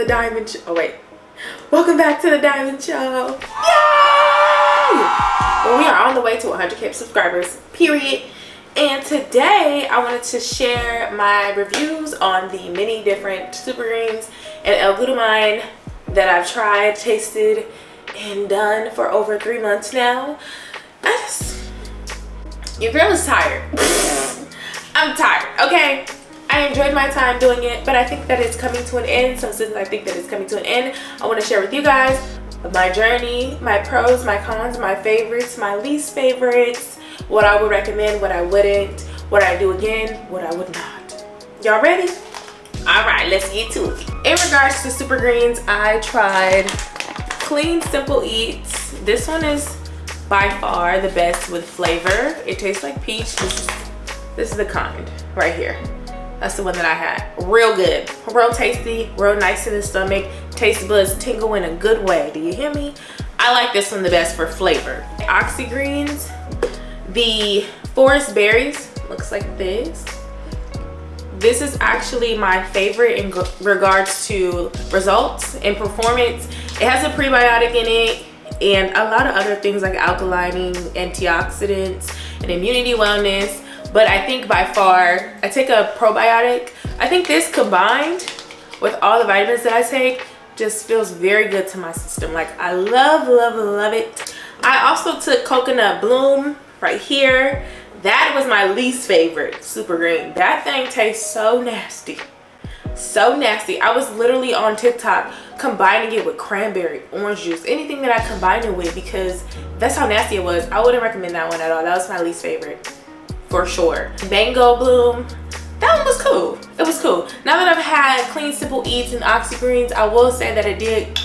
Diamond Show. Oh wait, welcome back to the Diamond Show. Yay! Well, we are on the way to 100K subscribers, period. And today I wanted to share my reviews on the many different Supergreens and L-glutamine that I've tried, tasted, and done for over 3 months now. Your girl is tired. I'm tired, okay? I enjoyed my time doing it, but I think that it's coming to an end. So since I think that it's coming to an end, I want to share with you guys my journey, my pros, my cons, my favorites, my least favorites, what I would recommend, what I wouldn't, what I do again, what I would not. Y'all ready? All right, let's get to it. In regards to Supergreens, I tried Clean Simple Eats. This one is by far the best with flavor. It tastes like peach. This is the kind right here. That's the one that I had. Real good, real tasty, real nice in the stomach. Taste buds tingle in a good way. Do you hear me? I like this one the best for flavor. Supergreens, the forest berries, looks like this. This is actually my favorite in regards to results and performance. It has a prebiotic in it and a lot of other things like alkalining, antioxidants, and immunity wellness. But I think by far, I take a probiotic. I think this combined with all the vitamins that I take just feels very good to my system. Like I love, love, love it. I also took Coconut Bloom right here. That was my least favorite Supergreen. That thing tastes so nasty. So nasty. I was literally on TikTok combining it with cranberry, orange juice, anything that I combined it with because that's how nasty it was. I wouldn't recommend that one at all. That was my least favorite. For sure. Mango Bloom, that one was cool. It was cool. Now that I've had Clean Simple Eats and Supergreens, I will say that it did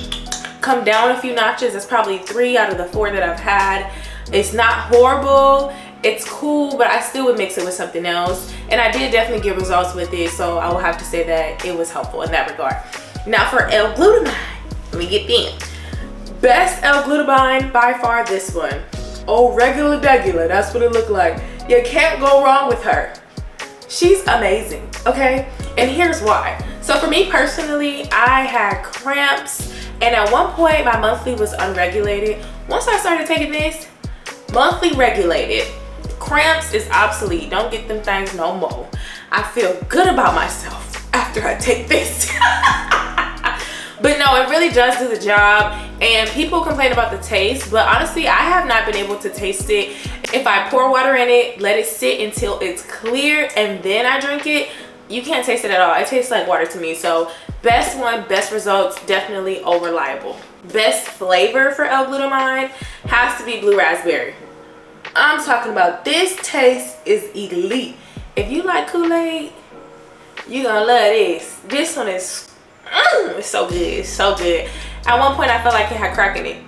come down a few notches. It's probably 3 out of the 4 that I've had. It's not horrible. It's cool, but I still would mix it with something else. And I did definitely get results with it, so I will have to say that it was helpful in that regard. Now for L-glutamine, let me get in. Best L-glutamine by far, this one. Oh, regular degular, that's what it looked like. You can't go wrong with her. She's amazing, okay? And here's why. So for me personally, I had cramps, and at one point my monthly was unregulated. Once I started taking this, monthly regulated. Cramps is obsolete. Don't get them things no more. I feel good about myself after I take this. But no, it really does do the job. And people complain about the taste, but honestly, I have not been able to taste it. If I pour water in it, let it sit until it's clear, and then I drink it, you can't taste it at all. It tastes like water to me. So best one, best results, definitely reliable. Best flavor for L-glutamine has to be blue raspberry. I'm talking about this taste is elite. If you like Kool-Aid, you're gonna love this. This one is it's so good. It's so good. At one point I felt like it had crack in it.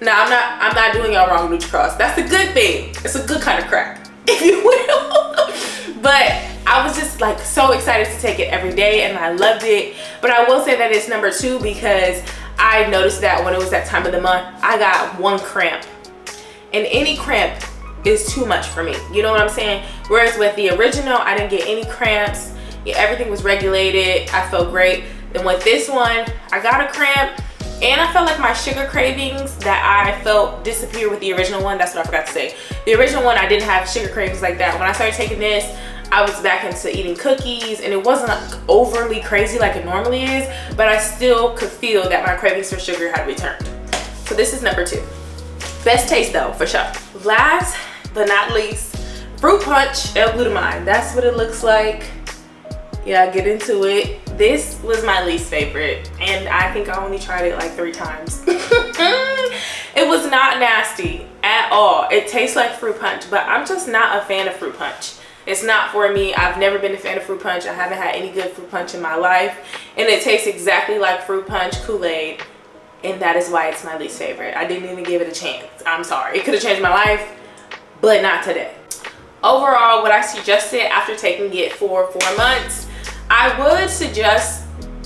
Now I'm not doing y'all wrong, Lucha Cross. That's the good thing. It's a good kind of crack, if you will. But I was just like so excited to take it every day, and I loved it. But I will say that it's number 2 because I noticed that when it was that time of the month, I got 1 cramp. And any cramp is too much for me. You know what I'm saying? Whereas with the original, I didn't get any cramps. Yeah, everything was regulated. I felt great. Then with this one, I got a cramp, and I felt like my sugar cravings that I felt disappear with the original one. That's what I forgot to say. The original one, I didn't have sugar cravings like that. When I started taking this, I was back into eating cookies, and it wasn't like overly crazy like it normally is, but I still could feel that my cravings for sugar had returned. So this is number 2. Best taste though, for sure. Last but not least, fruit punch L-glutamine. That's what it looks like. Yeah, get into it. This was my least favorite, and I think I only tried it like 3 times. It was not nasty at all. It tastes like fruit punch, but I'm just not a fan of fruit punch. It's not for me. I've never been a fan of fruit punch. I haven't had any good fruit punch in my life, and it tastes exactly like fruit punch Kool-Aid, and that is why it's my least favorite. I didn't even give it a chance. I'm sorry. It could have changed my life, but not today. Overall, what I suggested after taking it for 4 months, I would suggest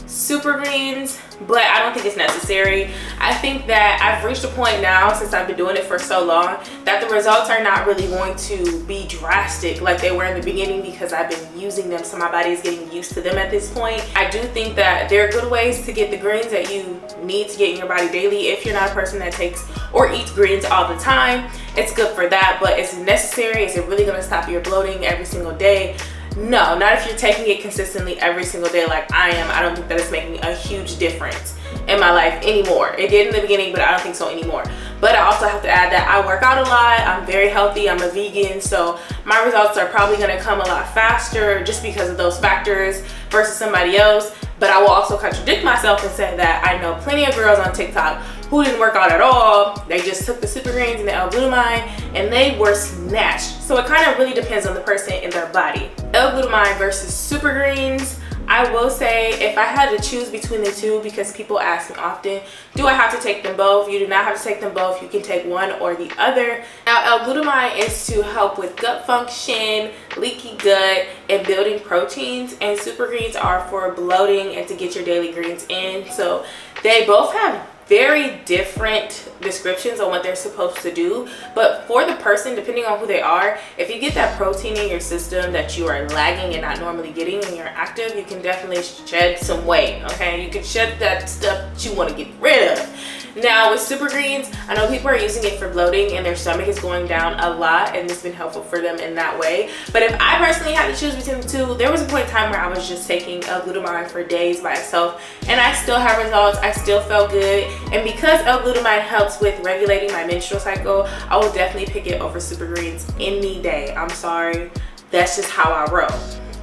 Supergreens, but I don't think it's necessary. I think that I've reached a point now, since I've been doing it for so long, that the results are not really going to be drastic like they were in the beginning, because I've been using them, so my body is getting used to them at this point. I do think that there are good ways to get the greens that you need to get in your body daily. If you're not a person that takes or eats greens all the time, it's good for that, but is it necessary? Is it really going to stop your bloating every single day? No, not if you're taking it consistently every single day like I am. I don't think that it's making a huge difference in my life anymore. It did in the beginning, but I don't think so anymore. But I also have to add that I work out a lot. I'm very healthy. I'm a vegan, so my results are probably going to come a lot faster just because of those factors versus somebody else. But I will also contradict myself and say that I know plenty of girls on TikTok who didn't work out at all. They just took the Supergreens and the L-glutamine and they were snatched. So it kind of really depends on the person and their body. L-glutamine versus Supergreens. I will say, if I had to choose between the two, because people ask me often, do I have to take them both? You do not have to take them both. You can take one or the other. Now, L-glutamine is to help with gut function, leaky gut, and building proteins. And Supergreens are for bloating and to get your daily greens in. So they both have very different descriptions on what they're supposed to do, but for the person, depending on who they are, if you get that protein in your system that you are lagging and not normally getting when you're active, you can definitely shed some weight. Okay, you can shed that stuff that you want to get rid of. Now with Supergreens, I know people are using it for bloating and their stomach is going down a lot, and it's been helpful for them in that way. But if I personally had to choose between the two, there was a point in time where I was just taking L-glutamine for days by itself, and I still have results. I still felt good, and because L-glutamine helps with regulating my menstrual cycle, I will definitely pick it over Supergreens any day. I'm sorry, that's just how I roll.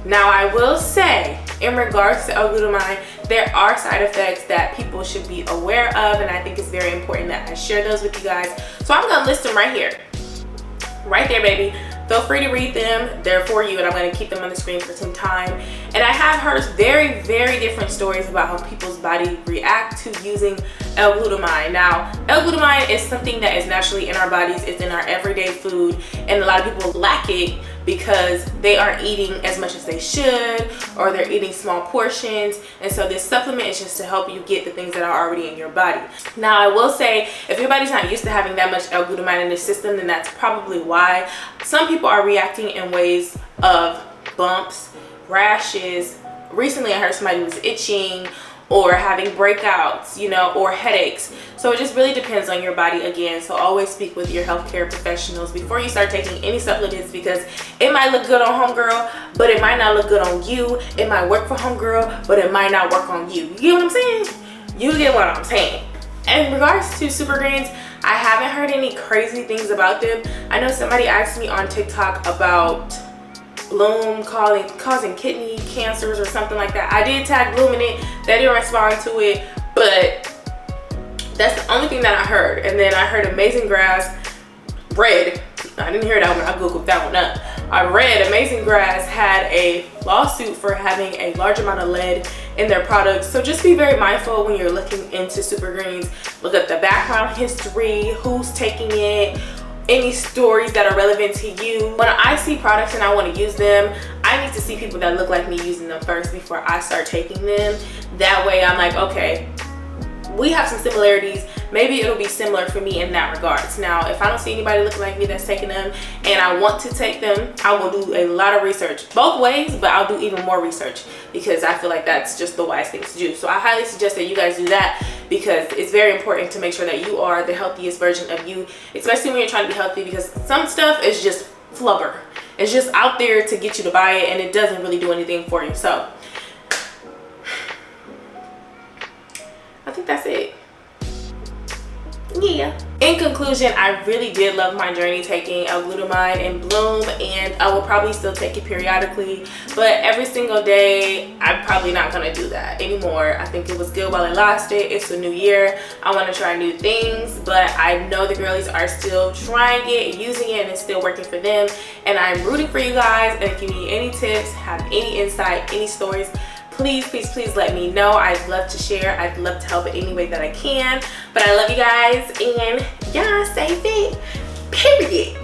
Now I will say, in regards to L-glutamine, there are side effects that people should be aware of, and I think it's very important that I share those with you guys. So I'm gonna list them right here. Right there, baby. Feel free to read them. They're for you, and I'm gonna keep them on the screen for some time. And I have heard very, very different stories about how people's body react to using L-glutamine. Now, L-glutamine is something that is naturally in our bodies. It's in our everyday food, and a lot of people lack it because they aren't eating as much as they should, or they're eating small portions. And so this supplement is just to help you get the things that are already in your body. Now I will say, if your body's not used to having that much L-glutamine in the system, then that's probably why. Some people are reacting in ways of bumps, rashes. Recently I heard somebody was itching or having breakouts, you know, or headaches. So it just really depends on your body again. So always speak with your healthcare professionals before you start taking any supplements, because it might look good on homegirl, but it might not look good on you. It might work for homegirl, but it might not work on you. You get what I'm saying? You get what I'm saying. In regards to Supergreens, I haven't heard any crazy things about them. I know somebody asked me on TikTok about bloom causing kidney cancers or something like that. I did tag Bloom in it. They didn't respond to it, but that's the only thing that I heard. And then I heard Amazing Grass, I didn't hear that one. I googled that one up. I read Amazing Grass had a lawsuit for having a large amount of lead in their products. So just be very mindful when you're looking into Supergreens. Look at the background history, who's taking it, any stories that are relevant to you. When I see products and I want to use them, I need to see people that look like me using them first before I start taking them. That way I'm like, okay, we have some similarities. Maybe it'll be similar for me in that regards. Now, if I don't see anybody looking like me that's taking them and I want to take them, I will do a lot of research both ways, but I'll do even more research because I feel like that's just the wise thing to do. So I highly suggest that you guys do that, because it's very important to make sure that you are the healthiest version of you, especially when you're trying to be healthy, because some stuff is just flubber. It's just out there to get you to buy it and it doesn't really do anything for you. So I think that's it. Yeah. In conclusion, I really did love my journey taking L-glutamine and Bloom, and I will probably still take it periodically, but every single day I'm probably not gonna do that anymore. I think it was good while it lasted. It's a new year. I want to try new things, but I know the girlies are still trying it and using it, and it's still working for them, and I'm rooting for you guys. And if you need any tips, have any insight, any stories, please, please, please let me know. I'd love to share. I'd love to help in any way that I can. But I love you guys, and yeah, stay fit, period.